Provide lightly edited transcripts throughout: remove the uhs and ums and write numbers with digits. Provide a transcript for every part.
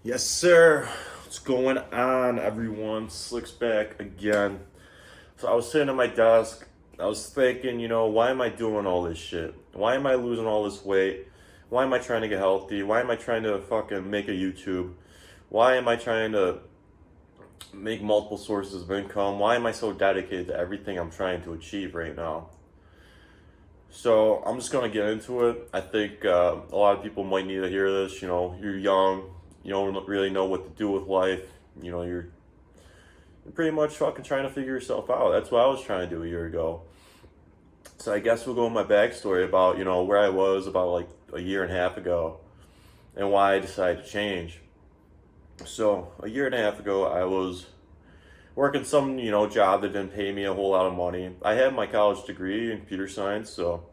Yes, sir. What's going on, everyone? Slicks back again. So I was sitting at my desk. I was thinking, why am I doing all this shit? Why am I losing all this weight? Why am I trying to get healthy? Why am I trying to fucking make a YouTube? Why am I trying to make multiple sources of income? Why am I so dedicated to everything I'm trying to achieve right now? So I'm just gonna get into it. I think a lot of people might need to hear this. You're young, you don't really know what to do with life. You're pretty much fucking trying to figure yourself out. That's what I was trying to do a year ago. So I guess we'll go in my backstory about where I was about like a year and a half ago and why I decided to change. So a year and a half ago, I was working some job that didn't pay me a whole lot of money. I had my college degree in computer science, so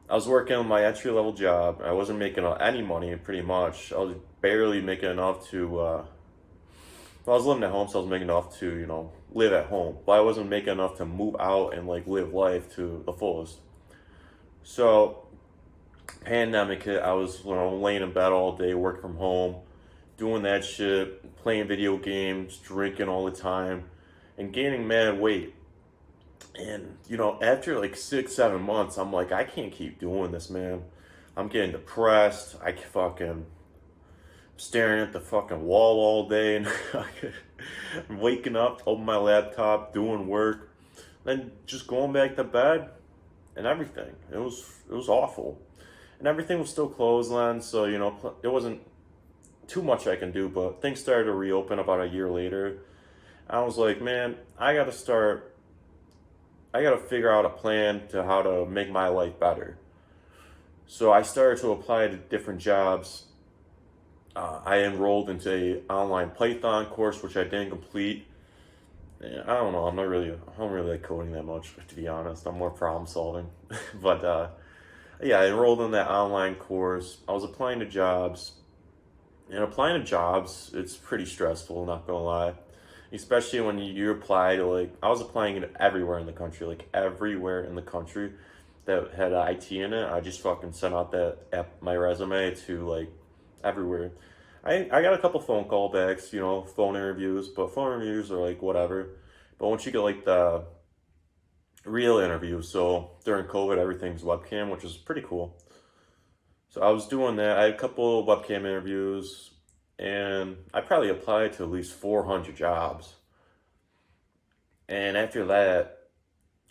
I was working on my entry level job. I wasn't making any money, pretty much. I was barely making enough to. I was living at home, so I was making enough to live at home, but I wasn't making enough to move out and like live life to the fullest. So pandemic hit. I was laying in bed all day, working from home, doing that shit, playing video games, drinking all the time, and gaining mad weight. And after like 6 7 months, I'm like, I can't keep doing this, man. I'm getting depressed. I fucking staring at the fucking wall all day, and I'm waking up, open my laptop, doing work, then just going back to bed, and everything. It was awful, and everything was still closed then. So it wasn't too much I can do. But things started to reopen about a year later. I was like, man, I gotta figure out a plan to how to make my life better. So I started to apply to different jobs. I enrolled into a online Python course, which I didn't complete. And I don't know. I don't really like coding that much, to be honest. I'm more problem solving. But yeah, I enrolled in that online course. I was applying to jobs. And applying to jobs, it's pretty stressful, not gonna lie. Especially when you apply to like, I was applying to everywhere in the country, like everywhere in the country that had IT in it. I just fucking sent out my resume to like everywhere. I got a couple phone call backs, phone interviews, but phone interviews are like whatever. But once you get like the real interviews, so during COVID, everything's webcam, which is pretty cool. So I was doing that. I had a couple of webcam interviews, and I probably applied to at least 400 jobs. And after that,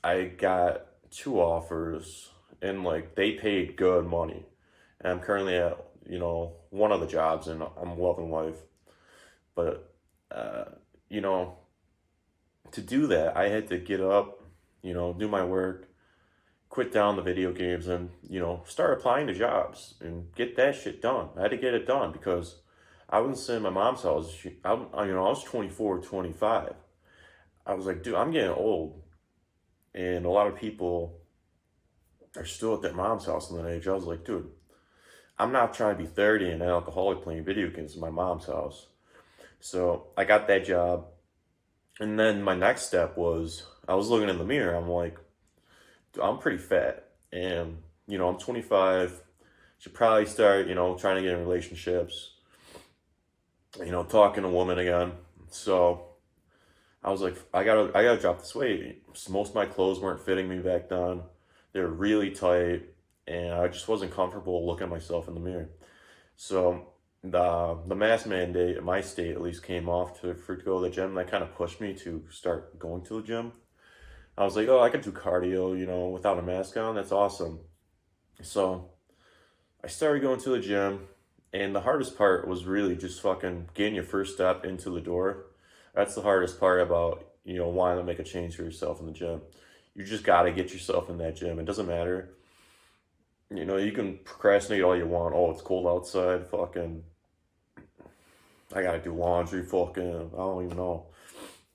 I got two offers, and like they paid good money. And I'm currently at one of the jobs, and I'm loving life. But uh, you know, to do that, I had to get up, do my work, quit down the video games, and start applying to jobs and get that shit done. I had to get it done because I wasn't sitting in my mom's house. I was 24, 25. I was like, dude, I'm getting old, and a lot of people are still at their mom's house in that age. I was like, dude, I'm not trying to be 30 and an alcoholic playing video games in my mom's house. So I got that job. And then my next step was I was looking in the mirror. I'm like, dude, I'm pretty fat. And, I'm 25. Should probably start, trying to get in relationships, talking to women again. So I was like, I gotta drop this weight. Most of my clothes weren't fitting me back then. They were really tight, and I just wasn't comfortable looking at myself in the mirror. So the mask mandate in my state at least came off to go to the gym. That kind of pushed me to start going to the gym. I was like, oh, I could do cardio, without a mask on. That's awesome. So I started going to the gym, and the hardest part was really just fucking getting your first step into the door. That's the hardest part about wanting to make a change for yourself in the gym. You just got to get yourself in that gym. It doesn't matter. You can procrastinate all you want. Oh, it's cold outside. Fucking, I gotta do laundry. Fucking, I don't even know.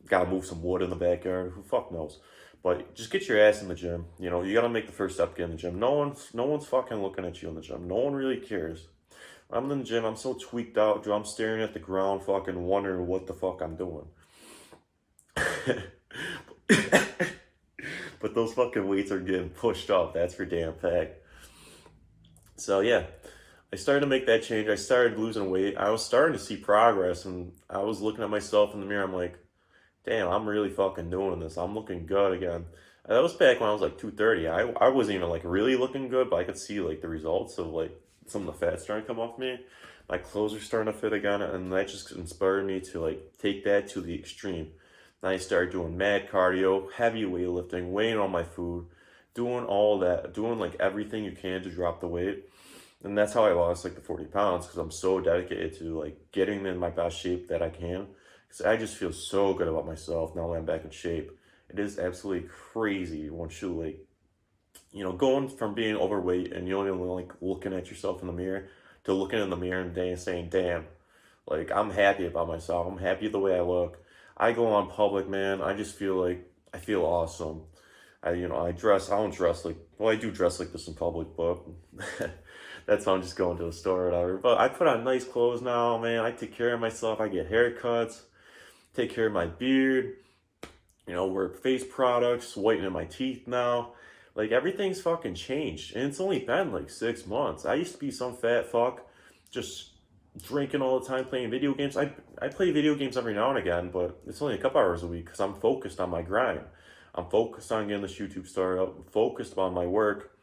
Gotta move some wood in the backyard. Who fuck knows? But just get your ass in the gym. You gotta make the first step. Get in the gym. No one's fucking looking at you in the gym. No one really cares. I'm in the gym. I'm so tweaked out, dude. I'm staring at the ground, fucking wondering what the fuck I'm doing. But those fucking weights are getting pushed up. That's for damn fact. So yeah, I started to make that change. I started losing weight. I was starting to see progress, and I was looking at myself in the mirror. I'm like, damn, I'm really fucking doing this. I'm looking good again. And that was back when I was like 230. I wasn't even like really looking good, but I could see like the results of like some of the fat starting to come off me. My clothes are starting to fit again, and that just inspired me to like take that to the extreme. Then I started doing mad cardio, heavy weightlifting, weighing all my food, doing all that, doing like everything you can to drop the weight. And that's how I lost like the 40 pounds because I'm so dedicated to like getting in my best shape that I can. Because I just feel so good about myself now that I'm back in shape. It is absolutely crazy once you like, going from being overweight and you don't even like looking at yourself in the mirror to looking in the mirror and saying, damn, like I'm happy about myself. I'm happy the way I look. I go on public, man. I just feel like I feel awesome. I dress, I don't dress like, well, I do dress like this in public, but that's how I'm just going to the store or whatever. But I put on nice clothes now, man. I take care of myself. I get haircuts, take care of my beard, wear face products, whitening my teeth now. Like everything's fucking changed. And it's only been like 6 months. I used to be some fat fuck, just drinking all the time, playing video games. I play video games every now and again, but it's only a couple hours a week because I'm focused on my grind. I'm focused on getting this YouTube started up, I'm focused on my work.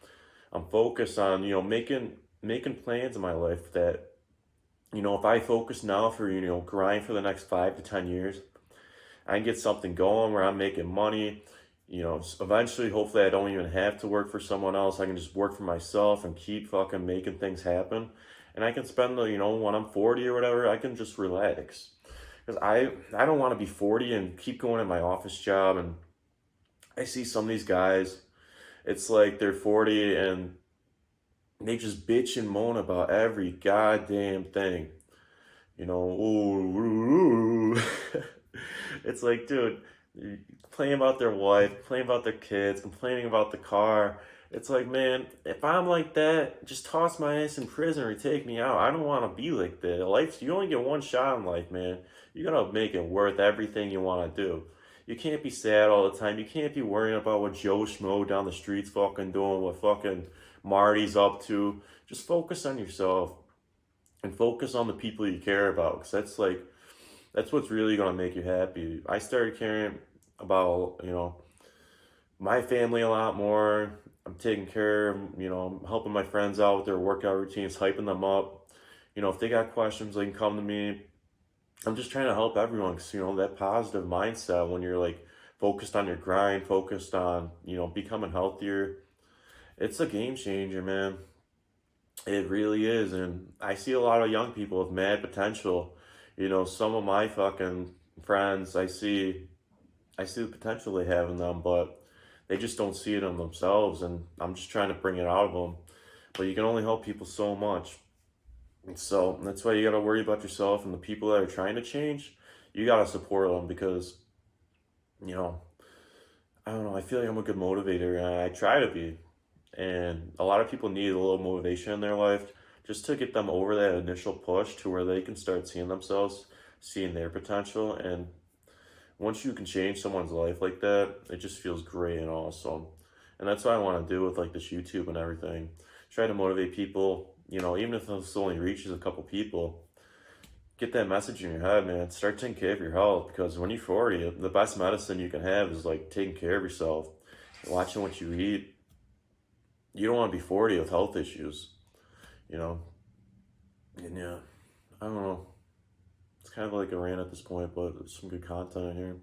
I'm focused on, making plans in my life that, if I focus now for, grind for the next 5 to 10 years, I can get something going where I'm making money. Eventually, hopefully, I don't even have to work for someone else. I can just work for myself and keep fucking making things happen. And I can spend the, when I'm 40 or whatever, I can just relax. Because I don't want to be 40 and keep going in my office job. And I see some of these guys, it's like they're 40 and they just bitch and moan about every goddamn thing. Ooh. It's like, dude, complaining about their wife, complaining about their kids, complaining about the car. It's like, man, if I'm like that, just toss my ass in prison or take me out. I don't want to be like that. You only get one shot in life, man. You gotta make it worth everything you want to do. You can't be sad all the time. You can't be worrying about what Joe Schmo down the street's fucking doing, what fucking Marty's up to. Just focus on yourself and focus on the people you care about. Because that's what's really going to make you happy. I started caring about, my family a lot more. I'm taking care of, I'm helping my friends out with their workout routines, hyping them up. If they got questions, they can come to me. I'm just trying to help everyone because, that positive mindset when you're like focused on your grind, focused on, becoming healthier, it's a game changer, man. It really is. And I see a lot of young people with mad potential. Some of my fucking friends, I see the potential they have in them, but they just don't see it in themselves. And I'm just trying to bring it out of them. But you can only help people so much. And so that's why you got to worry about yourself and the people that are trying to change. You got to support them because, you know, I don't know. I feel like I'm a good motivator and I try to be. And a lot of people need a little motivation in their life just to get them over that initial push to where they can start seeing themselves, seeing their potential. And once you can change someone's life like that, it just feels great and awesome. And that's what I want to do with like this YouTube and everything. Try to motivate people, even if this only reaches a couple people. Get that message in your head, man. Start taking care of your health because when you're 40, the best medicine you can have is like taking care of yourself, watching what you eat. You don't want to be 40 with health issues, you know? And yeah, I don't know. It's kind of like a rant at this point, but there's some good content in here.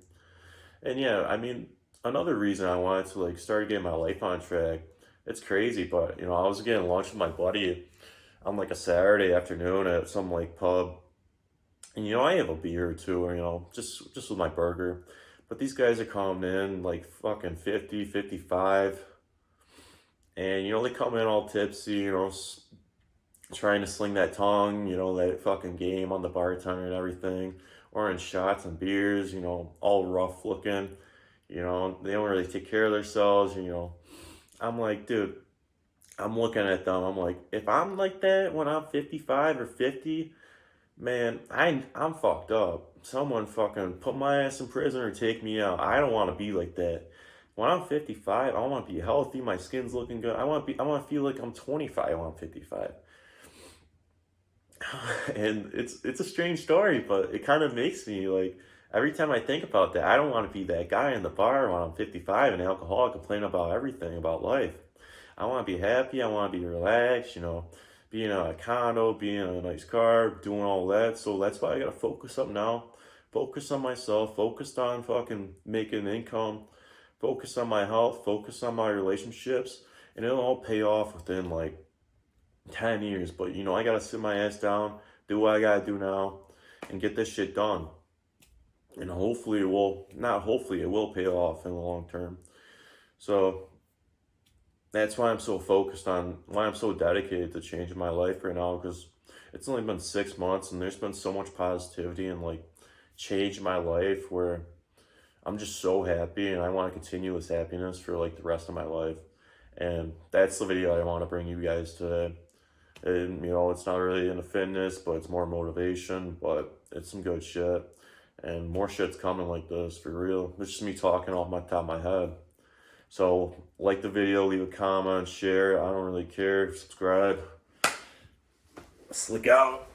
And yeah, I mean, another reason I wanted to like start getting my life on track, it's crazy, but I was getting lunch with my buddy on like a Saturday afternoon at some like pub. And I have a beer or two, or just with my burger. But these guys are coming in like fucking 50, 55. And they come in all tipsy, trying to sling that tongue, that fucking game on the bartender and everything, ordering shots and beers, all rough looking, they don't really take care of themselves, I'm like, dude, I'm looking at them, I'm like, if I'm like that when I'm 55 or 50, man, I'm fucked up. Someone fucking put my ass in prison or take me out. I don't want to be like that. When I'm 55, I want to be healthy. My skin's looking good. I want to feel like I'm 25 when I'm 55. And it's a strange story, but it kind of makes me like every time I think about that, I don't want to be that guy in the bar when I'm 55 and alcoholic complaining about everything about life. I want to be happy. I want to be relaxed. Being in a condo, being in a nice car, doing all that. So that's why I gotta focus up now. Focus on myself. Focused on fucking making income. Focus on my health. Focus on my relationships, and it'll all pay off within like 10 years. But I gotta sit my ass down, do what I gotta do now, and get this shit done. And hopefully it will, not hopefully, it will pay off in the long term. So that's why I'm so focused on, why I'm so dedicated to changing my life right now, because it's only been 6 months and there's been so much positivity and like change in my life where I'm just so happy and I want to continue this happiness for like the rest of my life. And that's the video I want to bring you guys today. And it's not really into fitness, but it's more motivation, but it's some good shit. And more shit's coming like this for real. It's just me talking off my top of my head. So like the video, leave a comment, share. I don't really care. Subscribe. Slick out.